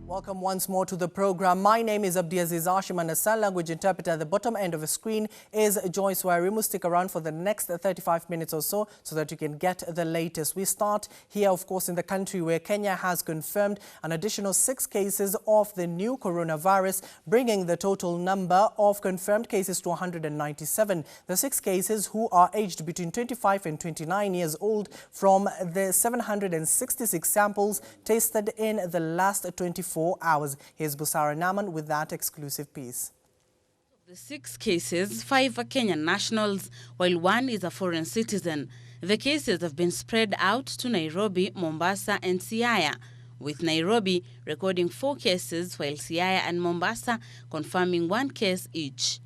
Welcome once more to the program. My name is Abdiaziz, Hashim, and a sign language interpreter at the bottom end of the screen is Joyce Warimu. Stick around for the next 35 minutes or so that you can get the latest. We start here, of course, in the country where Kenya has confirmed an additional 6 cases of the new coronavirus, bringing the total number of confirmed cases to 197. The 6 cases who are aged between 25 and 29 years old from the 766 samples tested in the last 24 hours. Here's Busara Naman with that exclusive piece. The 6 cases, 5 are Kenyan nationals, while 1 is a foreign citizen. The cases have been spread out to Nairobi, Mombasa and Siaya, with Nairobi recording 4 cases, while Siaya and Mombasa confirming 1 case each.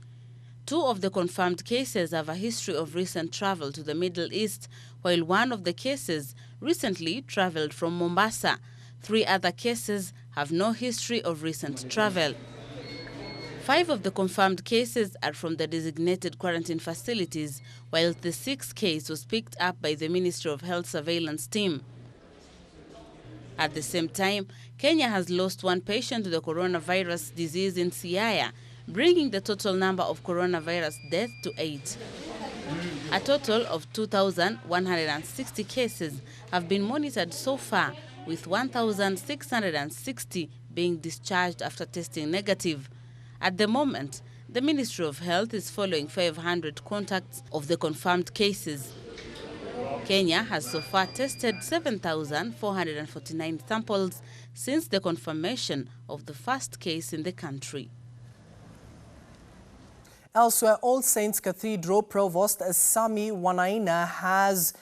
2 of the confirmed cases have a history of recent travel to the Middle East, while 1 of the cases recently traveled from Mombasa. 3 other cases have no history of recent travel. 5 of the confirmed cases are from the designated quarantine facilities, while the 6th case was picked up by the Ministry of Health surveillance team. At the same time, Kenya has lost 1 patient to the coronavirus disease in Siaya, bringing the total number of coronavirus deaths to 8. A total of 2,160 cases have been monitored so far, with 1,660 being discharged after testing negative. At the moment, the Ministry of Health is following 500 contacts of the confirmed cases. Kenya has so far tested 7,449 samples since the confirmation of the first case in the country. Elsewhere, All Saints Cathedral Provost Sami Wanaina has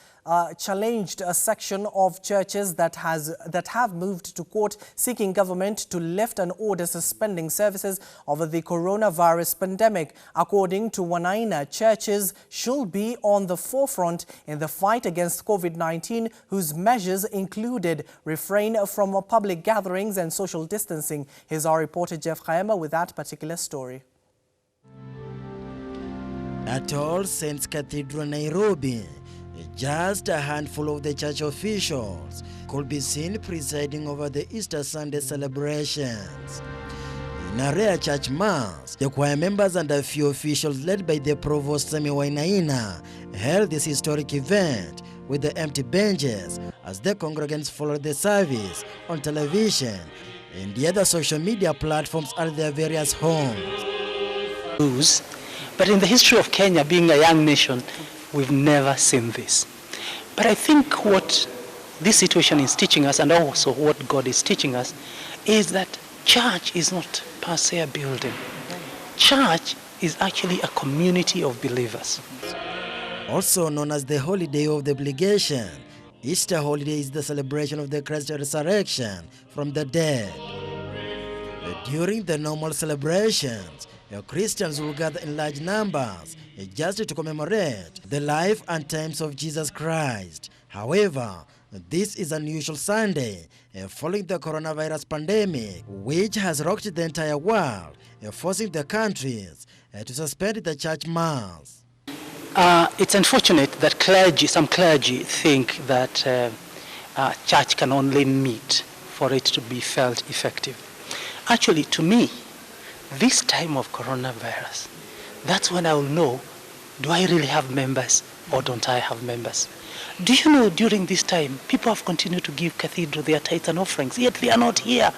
challenged a section of churches that have moved to court seeking government to lift an order suspending services over the coronavirus pandemic. According to Wanaina, churches should be on the forefront in the fight against COVID-19, whose measures included refrain from public gatherings and social distancing. Here's our reporter Jeff Khaema with that particular story. At All Saints Cathedral, Nairobi, just a handful of the church officials could be seen presiding over the Easter Sunday celebrations. In a rare church mass, the choir members and a few officials led by the Provost Sami Wanaina held this historic event with the empty benches as the congregants followed the service on television and the other social media platforms at their various homes. But in the history of Kenya, being a young nation, we've never seen this. But I think what this situation is teaching us, and also what God is teaching us, is that church is not per se a building. Church is actually a community of believers. Also known as the holiday of the obligation, Easter holiday is the celebration of the Christ's resurrection from the dead. During the normal celebrations, Christians will gather in large numbers just to commemorate the life and times of Jesus Christ. However, this is an unusual Sunday following the coronavirus pandemic, which has rocked the entire world, forcing the countries to suspend the church mass. It's unfortunate that some clergy think that church can only meet for it to be felt effective. Actually, to me, this time of coronavirus, that's when I will know, do I really have members or don't I have members? Do you know during this time, people have continued to give cathedral their tithes and offerings, yet they are not here.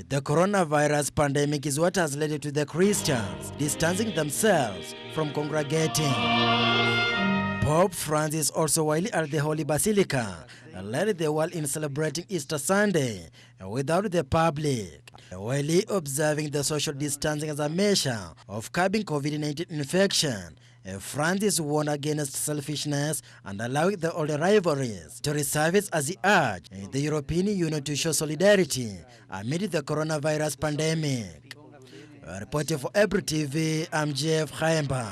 The coronavirus pandemic is what has led to the Christians distancing themselves from congregating. Pope Francis, also while at the Holy Basilica, led the world in celebrating Easter Sunday without the public, while observing the social distancing as a measure of curbing COVID-19 infection. Francis warned against selfishness and allowing the old rivalries to resurface as he urged the European Union to show solidarity amid the coronavirus pandemic. Reporting for Ebru TV, I'm Jeff Khaema.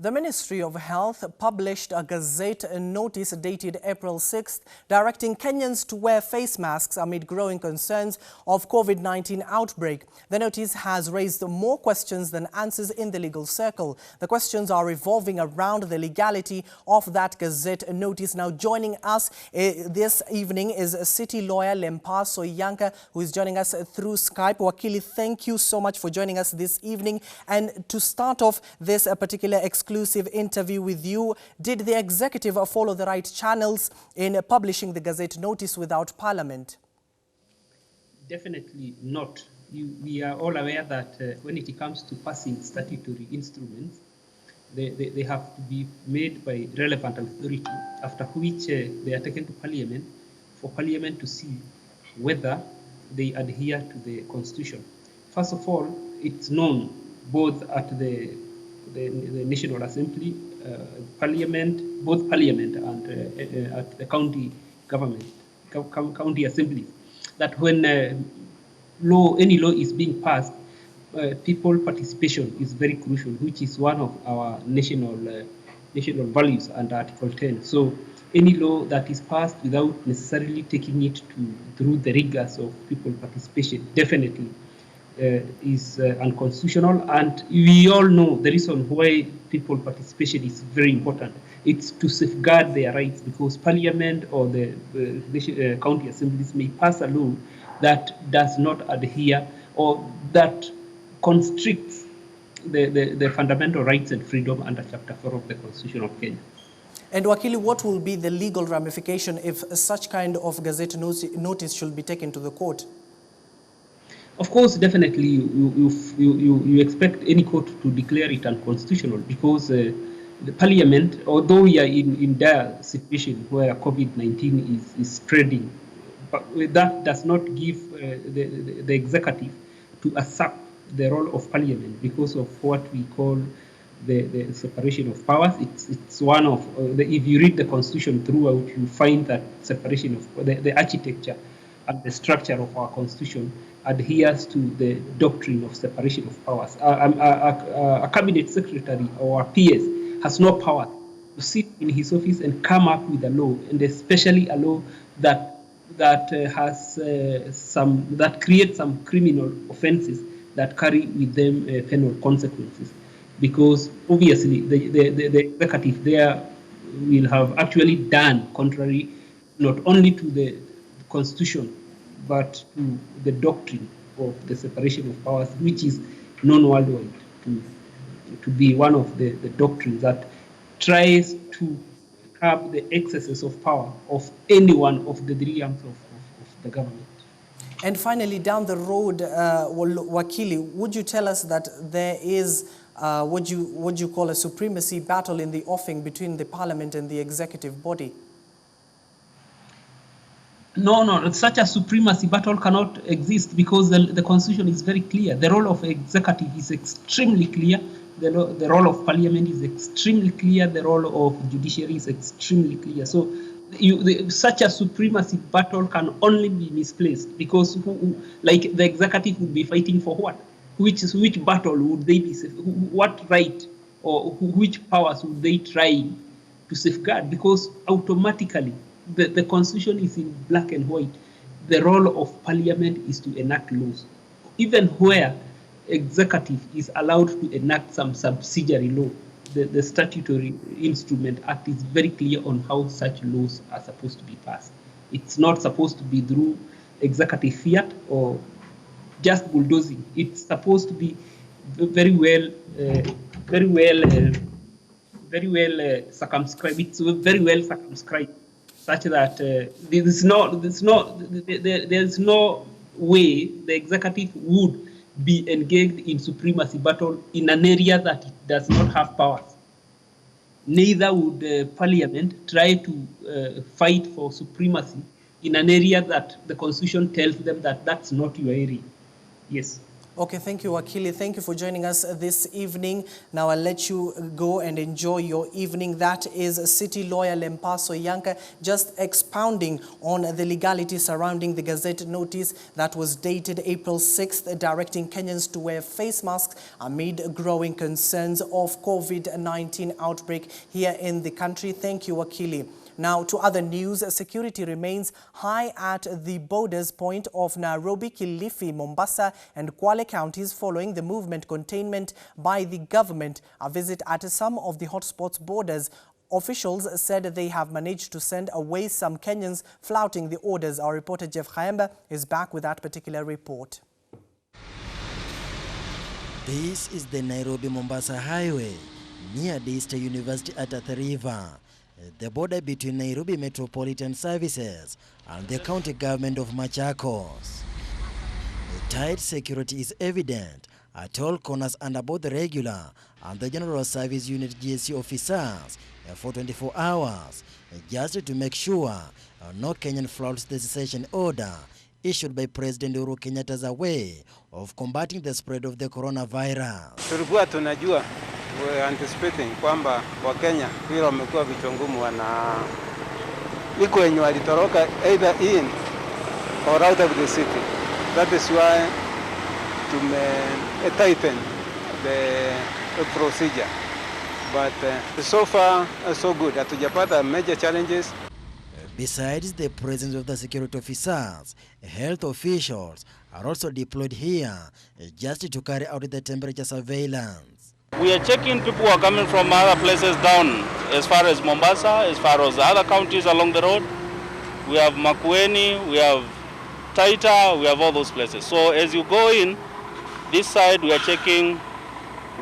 The Ministry of Health published a Gazette notice dated April 6th directing Kenyans to wear face masks amid growing concerns of COVID-19 outbreak. The notice has raised more questions than answers in the legal circle. The questions are revolving around the legality of that Gazette notice. Now joining us this evening is City Lawyer Lempaso Yanka, who is joining us through Skype. Wakili, thank you so much for joining us this evening. And to start off this particular exclusive interview with you, did the executive follow the right channels in publishing the Gazette notice without Parliament? Definitely not. We are all aware that when it comes to passing statutory instruments, they have to be made by relevant authority, after which they are taken to Parliament for Parliament to see whether they adhere to the Constitution. First of all, it's known both at the National Assembly, Parliament, both Parliament and at the county government, county assemblies, that when any law is being passed, people participation is very crucial, which is one of our national values under Article 10. So any law that is passed without necessarily taking it through the rigors of people participation definitely is unconstitutional, and we all know the reason why people participation is very important. It's to safeguard their rights, because Parliament or the county assemblies may pass a law that does not adhere or that constricts the fundamental rights and freedom under Chapter 4 of the Constitution of Kenya. And Wakili, what will be the legal ramification if such kind of Gazette notice should be taken to the court? Of course, definitely, you expect any court to declare it unconstitutional, because the Parliament, although we are in dire situation where COVID-19 is spreading, but that does not give the executive to usurp the role of Parliament because of what we call the separation of powers. It's one of if you read the Constitution throughout, you find that separation of the architecture and the structure of our Constitution adheres to the doctrine of separation of powers. A cabinet secretary or a PS has no power to sit in his office and come up with a law, and especially a law that creates some criminal offences that carry with them penal consequences. Because obviously the executive there will have actually done contrary not only to the Constitution but to the doctrine of the separation of powers, which is known worldwide to be one of the doctrines that tries to curb the excesses of power of any one of the three arms of the government. And finally, down the road, Wakili, would you tell us that there is what you call a supremacy battle in the offing between the Parliament and the executive body? No, such a supremacy battle cannot exist, because the Constitution is very clear. The role of executive is extremely clear. The role of Parliament is extremely clear. The role of judiciary is extremely clear. So such a supremacy battle can only be misplaced, because like the executive would be fighting for what? Which battle would they be? What right or which powers would they try to safeguard? Because automatically the Constitution is in black and white. The role of Parliament is to enact laws, even where executive is allowed to enact some subsidiary law. The statutory instrument act is very clear on how such laws are supposed to be passed. It's not supposed to be through executive fiat or just bulldozing. It's supposed to be very well circumscribed. It's very well circumscribed, such that there's no way the executive would be engaged in supremacy battle in an area that it does not have powers. Neither would Parliament try to fight for supremacy in an area that the Constitution tells them that that's not your area. Yes. Okay, thank you, Wakili. Thank you for joining us this evening. Now I'll let you go and enjoy your evening. That is City Lawyer Lempaso Yanka just expounding on the legality surrounding the Gazette notice that was dated April 6th, directing Kenyans to wear face masks amid growing concerns of COVID-19 outbreak here in the country. Thank you, Wakili. Now to other news, security remains high at the borders point of Nairobi, Kilifi, Mombasa and Kwale counties following the movement containment by the government. A visit at some of the hotspots borders. Officials said they have managed to send away some Kenyans flouting the orders. Our reporter Jeff Khaemba is back with that particular report. This is the Nairobi-Mombasa highway near Daystar University at Athi River, the border between Nairobi Metropolitan Services and the county government of Machakos. The tight security is evident at all corners under both the regular and the General Service Unit GSC officers for 24 hours, just to make sure no Kenyan flouts the cessation order issued by President Uhuru Kenyatta as a way of combating the spread of the coronavirus. Tulikuwa tunajua, we anticipating kwamba Wakenya vile wamekuwa vichwa ngumu iko wenye walitoroka either in or out of the city. That is why to tighten the procedure. But so far so good. Hatujapata major challenges. Besides the presence of the security officers, health officials are also deployed here just to carry out the temperature surveillance. We are checking people who are coming from other places down, as far as Mombasa, as far as other counties along the road. We have Makueni, we have Taita, we have all those places. So as you go in, this side we are checking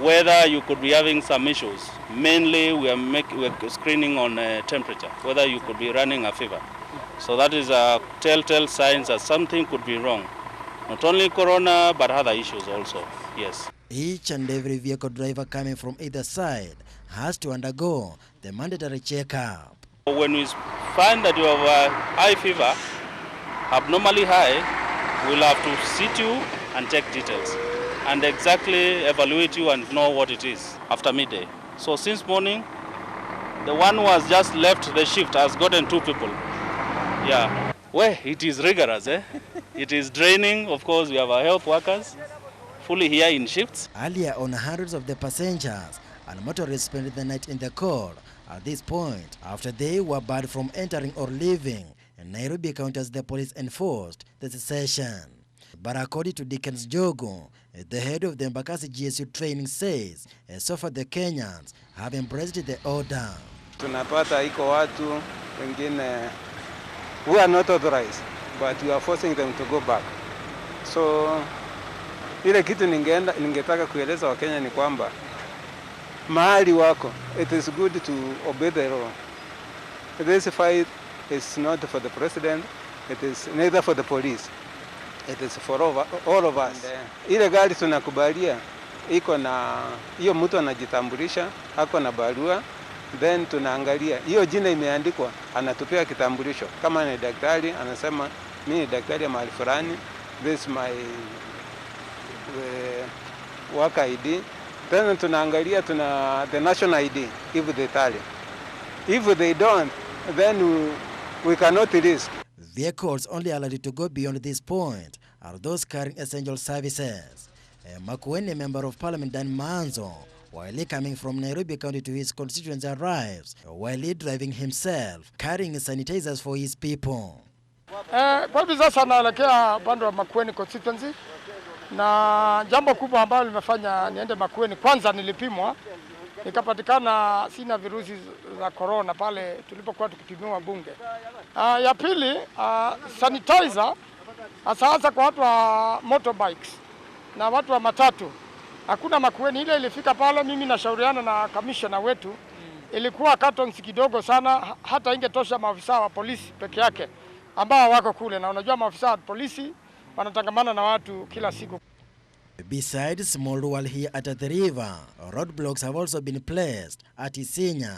whether you could be having some issues. Mainly we are screening on temperature, whether you could be running a fever. So that is a telltale signs that something could be wrong. Not only corona, but other issues also, yes. Each and every vehicle driver coming from either side has to undergo the mandatory checkup. When we find that you have a high fever, abnormally high, we'll have to sit you and take details and exactly evaluate you and know what it is after midday. So since morning, the one who has just left the shift has gotten 2 people. Yeah. Well, it is rigorous, eh? It is draining. Of course, we have our health workers fully here in shifts. Earlier on, hundreds of the passengers and motorists spent the night in the cold at this point after they were barred from entering or leaving Nairobi County as the police enforced the cessation. But according to Dickens Jogo, the head of the Embakasi GSU training says so far the Kenyans have embraced the order. Tunapata iko watu wengine who are not authorized, but we are forcing them to go back. So ile kitu ningetaka kueleza Wakenya ni kwamba mahali wako, it is good to obey the law. This fight is not for the president, it is neither for the police. It is for all of us. Ile gari tunakubalia iko na hiyo mtu anajitambulisha, hako na barua, then tunaangalia hiyo jina imeandikwa, anatupea kitambulisho. Kama ni daktari anasema mimi ni daktari ya mahali fulani, this is my work ID. Then tunaangalia the national ID if they tally. If they don't, then we cannot risk. Vehicles only allowed to go beyond this point are those carrying essential services. Makueni, member of parliament Dan Manzo, while he coming from Nairobi County to his constituency, arrives, while he driving himself, carrying sanitizers for his people. Kwa hivi sasa naelekea upande wa Makueni constituency, na jambo kubwa ambalo limefanya niende Makueni, kwanza nilipimwa nikapatikana sina virusi za corona pale tulipokuwa tukipimiwa bunge. Ya pili, sanitizer hasa kwa watu wa motorbikes na watu wa matatu. Hakuna Makueni, ile ilifika pale, mimi nashauriana na commissioner wetu, ilikuwa cartons kidogo sana, hata ingetosha maafisa wa polisi peke yake ambao wako kule, na unajua maafisa wa polisi wanatangamana na watu kila siku. Besides small wall here at the river, roadblocks have also been placed at Isinya,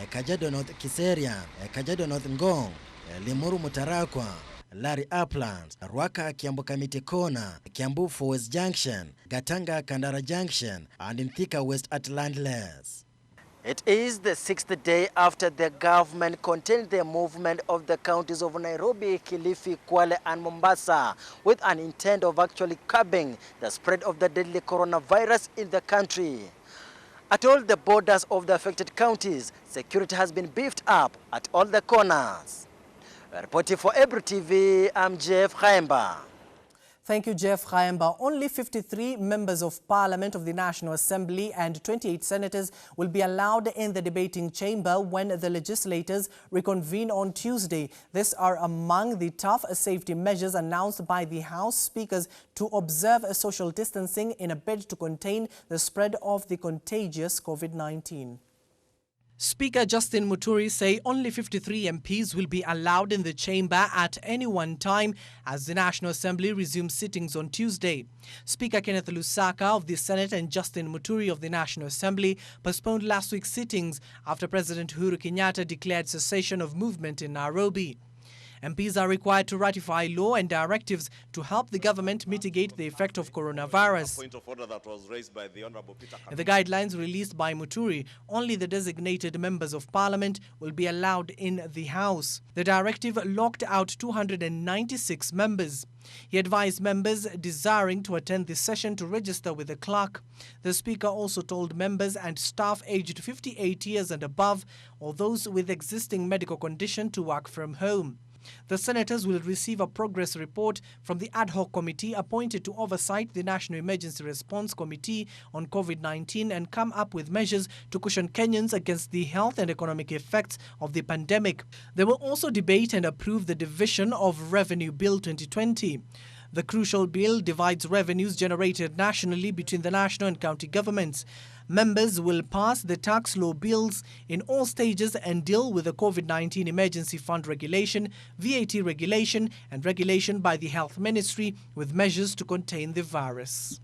Kajiado North Kiserian, Kajiado North Ngong, Limuru Mutarakwa, Larry Uplands, Ruaka Kiambu Kamiti Corner, Kiambu for West Junction, Gatanga Kandara Junction, and in Thika West at Landless. It is the 6th day after the government contained the movement of the counties of Nairobi, Kilifi, Kwale and Mombasa with an intent of actually curbing the spread of the deadly coronavirus in the country. At all the borders of the affected counties, security has been beefed up at all the corners. Reporting for Ebru TV, I'm Jeff Khaemba. Thank you, Jeff Khaemba. Only 53 members of Parliament of the National Assembly and 28 senators will be allowed in the debating chamber when the legislators reconvene on Tuesday. These are among the tough safety measures announced by the House speakers to observe social distancing in a bid to contain the spread of the contagious COVID-19. Speaker Justin Muturi say only 53 MPs will be allowed in the chamber at any one time as the National Assembly resumes sittings on Tuesday. Speaker Kenneth Lusaka of the Senate and Justin Muturi of the National Assembly postponed last week's sittings after President Uhuru Kenyatta declared cessation of movement in Nairobi. MPs are required to ratify law and directives to help the government mitigate the effect of coronavirus. In the guidelines released by Muturi, only the designated members of parliament will be allowed in the House. The directive locked out 296 members. He advised members desiring to attend the session to register with the clerk. The Speaker also told members and staff aged 58 years and above or those with existing medical condition to work from home. The senators will receive a progress report from the ad hoc committee appointed to oversight the National Emergency Response Committee on COVID-19 and come up with measures to cushion Kenyans against the health and economic effects of the pandemic. They will also debate and approve the Division of Revenue Bill 2020. The crucial bill divides revenues generated nationally between the national and county governments. Members will pass the tax law bills in all stages and deal with the COVID-19 Emergency Fund Regulation, VAT regulation and regulation by the Health Ministry with measures to contain the virus.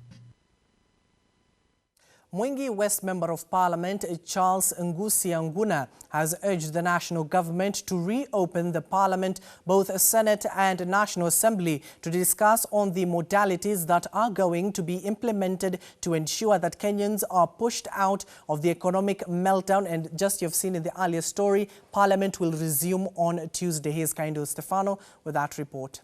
Mwingi West Member of Parliament Charles Ngusi Anguna has urged the national government to reopen the Parliament, both Senate and National Assembly, to discuss on the modalities that are going to be implemented to ensure that Kenyans are pushed out of the economic meltdown. And just you've seen in the earlier story, Parliament will resume on Tuesday. Here's Kaindo Stefano with that report.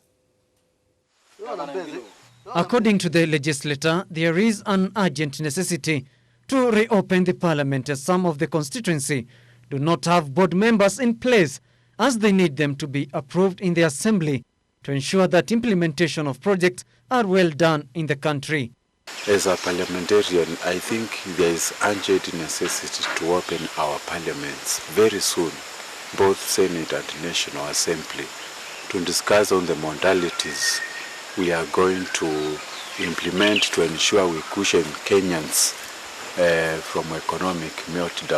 According to the legislator, there is an urgent necessity to reopen the Parliament as some of the constituency do not have board members in place as they need them to be approved in the Assembly to ensure that implementation of projects are well done in the country. As a parliamentarian, I think there is urgent necessity to open our parliaments very soon, both Senate and National Assembly, to discuss on the modalities we are going to implement to ensure we cushion Kenyans from economic meltdown.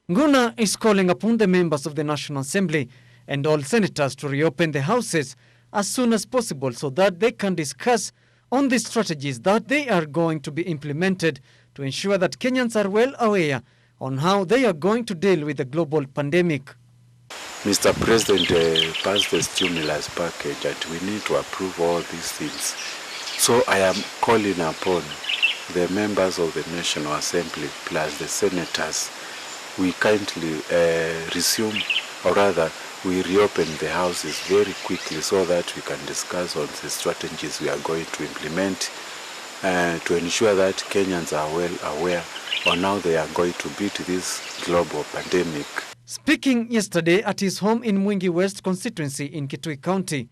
Nguna is calling upon the members of the National Assembly and all senators to reopen the houses as soon as possible so that they can discuss on the strategies that they are going to be implemented to ensure that Kenyans are well aware on how they are going to deal with the global pandemic. Mr. President passed the stimulus package and we need to approve all these things. So I am calling upon the members of the National Assembly plus the senators, we kindly resume, or rather we reopen the houses very quickly so that we can discuss on the strategies we are going to implement to ensure that Kenyans are well aware on how they are going to beat this global pandemic. Speaking yesterday at his home in Mwingi West constituency in Kitui County,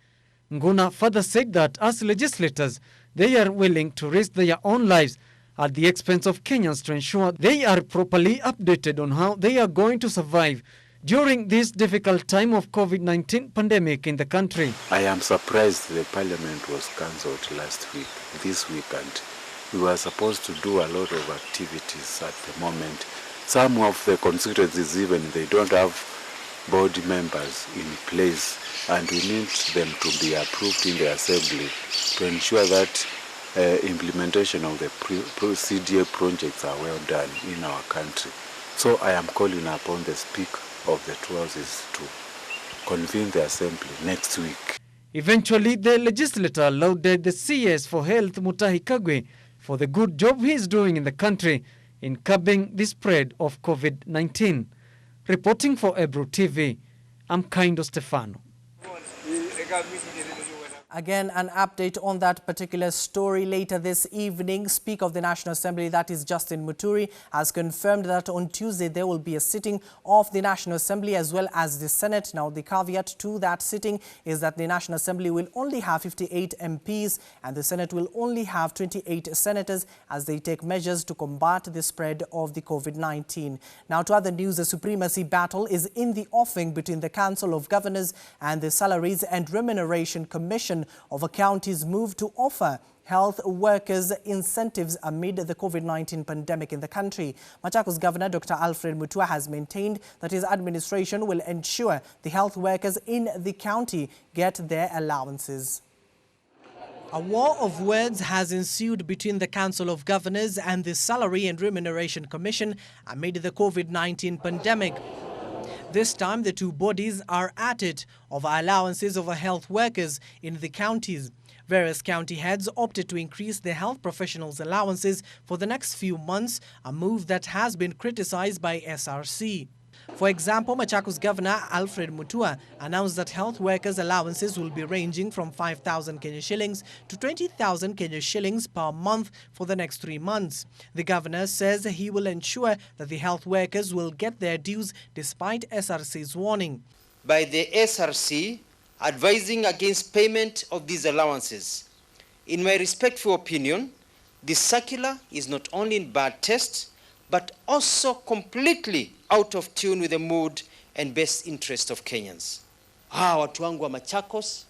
Nguna further said that as legislators, they are willing to risk their own lives at the expense of Kenyans to ensure they are properly updated on how they are going to survive during this difficult time of COVID-19 pandemic in the country. I am surprised the parliament was cancelled this weekend. We were supposed to do a lot of activities at the moment. Some of the constituencies even, they don't have board members in place and we need them to be approved in the assembly to ensure that implementation of the CDA projects are well done in our country. So I am calling upon the Speaker of the two houses to convene the assembly next week. Eventually, the legislator lauded the CS for Health Mutahi Kagwe for the good job he is doing in the country in curbing the spread of COVID-19. Reporting for Ebru TV, I'm Kaindo Stefano. Again, an update on that particular story later this evening. Speaker of the National Assembly, that is Justin Muturi, has confirmed that on Tuesday there will be a sitting of the National Assembly as well as the Senate. Now, the caveat to that sitting is that the National Assembly will only have 58 MPs and the Senate will only have 28 senators as they take measures to combat the spread of the COVID-19. Now, to other news, the supremacy battle is in the offing between the Council of Governors and the Salaries and Remuneration Commission of a county's move to offer health workers incentives amid the COVID-19 pandemic in the country. Machakos Governor Dr. Alfred Mutua has maintained that his administration will ensure the health workers in the county get their allowances. A war of words has ensued between the Council of Governors and the Salary and Remuneration Commission amid the COVID-19 pandemic. This time, the two bodies are at it over allowances of health workers in the counties. Various county heads opted to increase their health professionals' allowances for the next few months, a move that has been criticized by SRC. For example, Machakos Governor Alfred Mutua announced that health workers' allowances will be ranging from 5,000 Kenya shillings to 20,000 Kenya shillings per month for the next 3 months. The governor says he will ensure that the health workers will get their dues despite SRC's warning. By the SRC advising against payment of these allowances. In my respectful opinion, this circular is not only in bad taste, but also completely out of tune with the mood and best interest of Kenyans. Watu wangu wa Machakos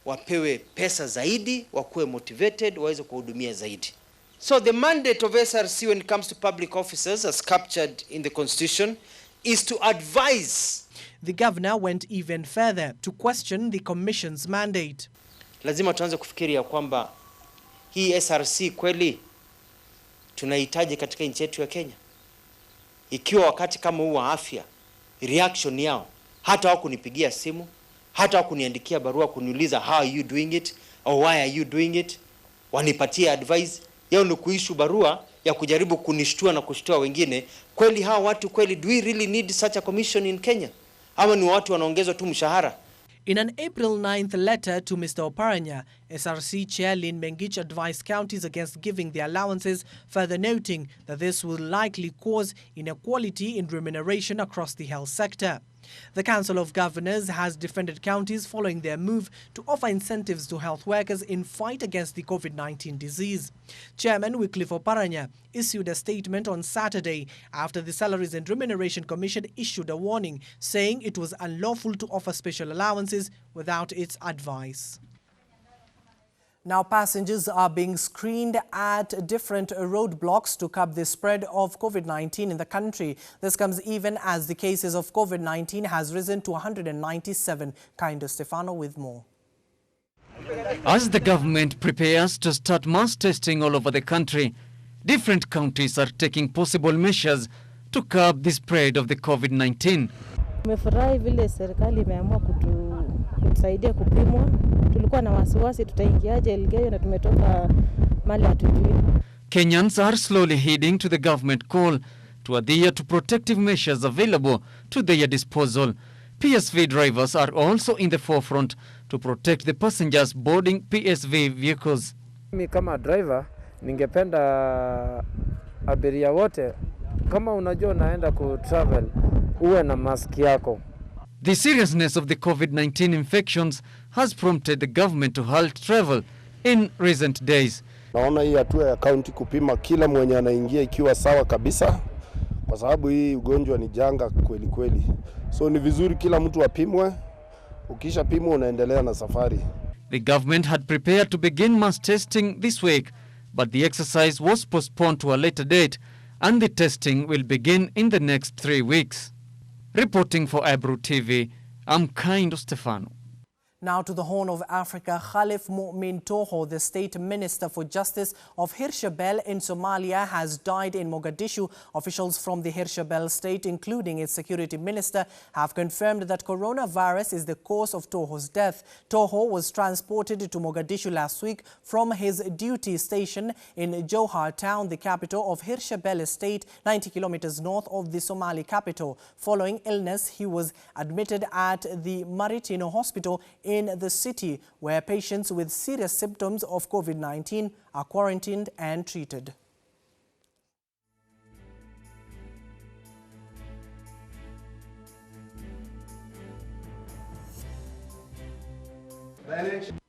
wapewe pesa zaidi, wakuwe motivated, waweze kuhudumia zaidi. So the mandate of SRC when it comes to public officers, as captured in the Constitution, is to advise. The governor went even further to question the commission's mandate. Lazima tuanze kufikiria kwamba hii SRC kweli tunahitaji katika nchi yetu ya Kenya. Ikiwa wakati kama huu wa afya, reaction yao, hata wakunipigia simu, hata wakuniandikia barua kuniuliza how are you doing it or why are you doing it, wanipatie advice, yao ni kuishu barua ya kujaribu kunishtua na kushtua wengine. Kweli hawa watu kweli, do we really need such a commission in Kenya? Ama ni watu wanaongezwa tu mshahara? In an April 9th letter to Mr. Oparanya, SRC Chair Lynn Mengich advised counties against giving the allowances, further noting that this will likely cause inequality in remuneration across the health sector. The Council of Governors has defended counties following their move to offer incentives to health workers in fight against the COVID-19 disease. Chairman Wycliffe Oparanya issued a statement on Saturday after the Salaries and Remuneration Commission issued a warning saying it was unlawful to offer special allowances without its advice. Now, passengers are being screened at different roadblocks to curb the spread of COVID-19 in the country. This comes even as the cases of COVID-19 has risen to 197. Kaindo Stefano with more. As the government prepares to start mass testing all over the country, different counties are taking possible measures to curb the spread of the COVID-19. Tumefurahi vile serikali imeamua kutusaidia kupimwa. Tulikuwa na wasiwasi tutaingiaje Elgeyo na tumetoka mali hatujui. Kenyans are slowly heeding to the government call to adhere to protective measures available to their disposal. PSV drivers are also in the forefront to protect the passengers boarding PSV vehicles. Mimi kama driver ningependa abiria wote kama unajua unaenda ku travel uwe na mask yako. The seriousness of the COVID-19 infections has prompted the government to halt travel in recent days. Naona hii hatua ya county kupima kila mwenye anaingia ikiwa sawa kabisa kwa sababu hii ugonjwa ni janga kweli kweli. So ni vizuri kila mtu apimwe, ukisha pimwa unaendelea na safari. The government had prepared to begin mass testing this week, but the exercise was postponed to a later date and the testing will begin in the next 3 weeks. Reporting for Ebru TV, I'm Kaindo Stefano. Now to the Horn of Africa, Khalif Mu'min Toho, the State Minister for Justice of Hirshabelle in Somalia, has died in Mogadishu. Officials from the Hirshabelle state, including its security minister, have confirmed that coronavirus is the cause of Toho's death. Toho was transported to Mogadishu last week from his duty station in Johar town, the capital of Hirshabelle state, 90 kilometers north of the Somali capital. Following illness, he was admitted at the Maritino Hospital in the city, where patients with serious symptoms of COVID-19 are quarantined and treated.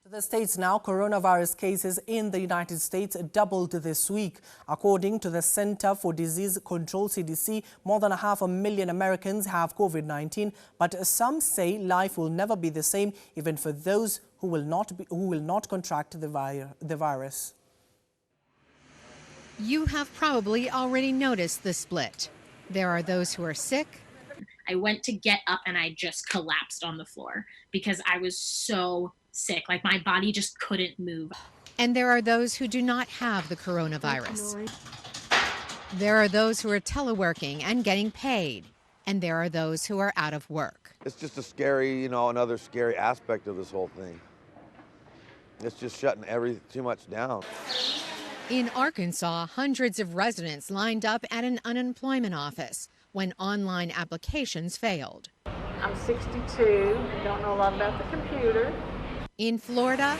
To the States now, coronavirus cases in the United States doubled this week. According to the Center for Disease Control, CDC, more than 500,000 Americans have COVID-19, but some say life will never be the same, even for those who will not contract the virus. You have probably already noticed the split. There are those who are sick. I went to get up and I just collapsed on the floor because I was so sick. Like my body just couldn't move. And there are those who do not have the coronavirus. There are those who are teleworking and getting paid. And there are those who are out of work. It's just a scary, another scary aspect of this whole thing. It's just shutting too much down. In Arkansas, hundreds of residents lined up at an unemployment office when online applications failed. I'm 62, don't know a lot about the computer. In Florida,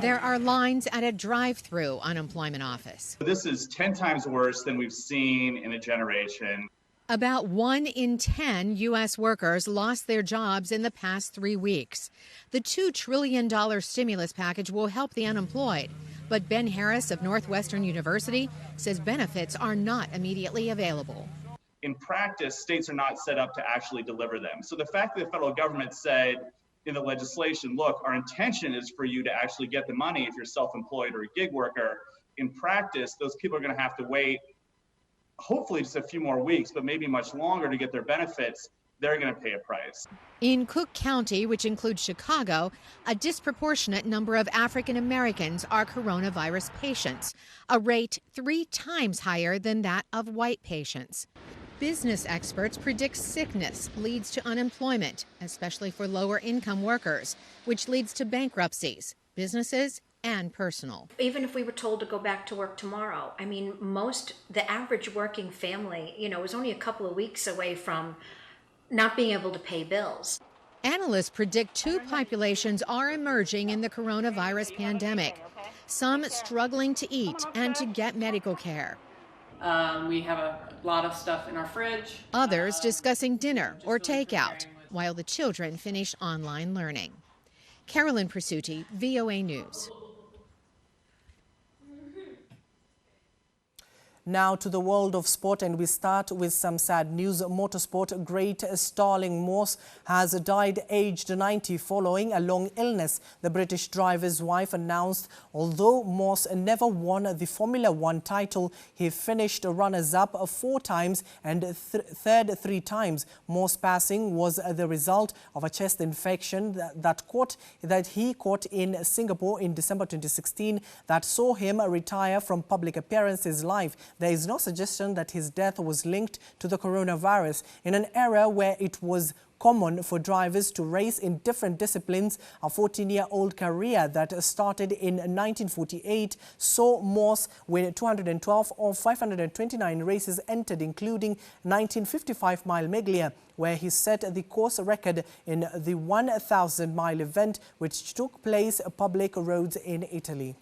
there are lines at a drive-through unemployment office. This is 10 times worse than we've seen in a generation. About 1 in 10 U.S. workers lost their jobs in the past 3 weeks. The $2 trillion stimulus package will help the unemployed, but Ben Harris of Northwestern University says benefits are not immediately available. In practice, states are not set up to actually deliver them. So the fact that the federal government said in the legislation, look, our intention is for you to actually get the money if you're self-employed or a gig worker, in practice, those people are going to have to wait hopefully just a few more weeks, but maybe much longer to get their benefits. They're going to pay a price. In Cook County, which includes Chicago, a disproportionate number of African Americans are coronavirus patients, a rate 3 times higher than that of white patients. Business experts predict sickness leads to unemployment, especially for lower income workers, which leads to bankruptcies, businesses and personal. Even if we were told to go back to work tomorrow, I mean, the average working family, is only a couple of weeks away from not being able to pay bills. Analysts predict 2 populations are emerging in the coronavirus pandemic, some struggling to eat and to get medical care. We have a lot of stuff in our fridge. Others discussing dinner or takeout, while the children finish online learning. Carolyn Pursuti, VOA News. Now to the world of sport, and we start with some sad news. Motorsport great Starling Morse has died aged 90 following a long illness. The British driver's wife announced although Morse never won the Formula One title, he finished runners-up 4 times and third 3 times. Morse passing was the result of a chest infection that he caught in Singapore in December 2016 that saw him retire from public appearances live. There is no suggestion that his death was linked to the coronavirus. In an era where it was common for drivers to race in different disciplines, a 14-year-old career that started in 1948 saw Morse win 212 of 529 races entered, including 1955 Mile Miglia, where he set the course record in the 1,000-mile event, which took place on public roads in Italy.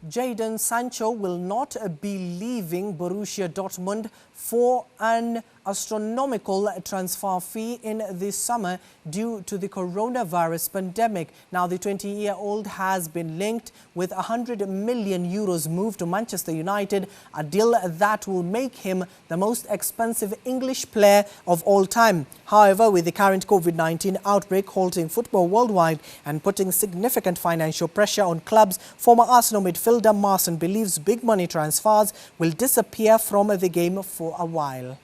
Jadon Sancho will not be leaving Borussia Dortmund for an astronomical transfer fee in this summer due to the coronavirus pandemic. Now, the 20-year-old has been linked with 100 million euros move to Manchester United, a deal that will make him the most expensive English player of all time. However, with the current COVID-19 outbreak halting football worldwide and putting significant financial pressure on clubs, former Arsenal midfielder Marston believes big money transfers will disappear from the game for a while.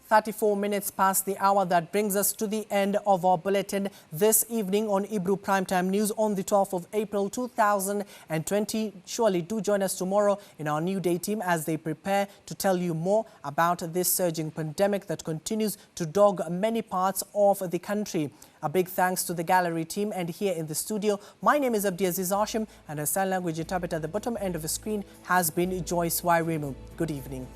34 minutes past the hour. That brings us to the end of our bulletin this evening on Ebru Primetime News on the 12th of April 2020. Surely do join us tomorrow in our New Day team as they prepare to tell you more about this surging pandemic that continues to dog many parts of the country. A big thanks to the gallery team, and here in the studio, my name is Abdiaziz Hashim, and our sign language interpreter at the bottom end of the screen has been Joyce Wairimu. Good evening.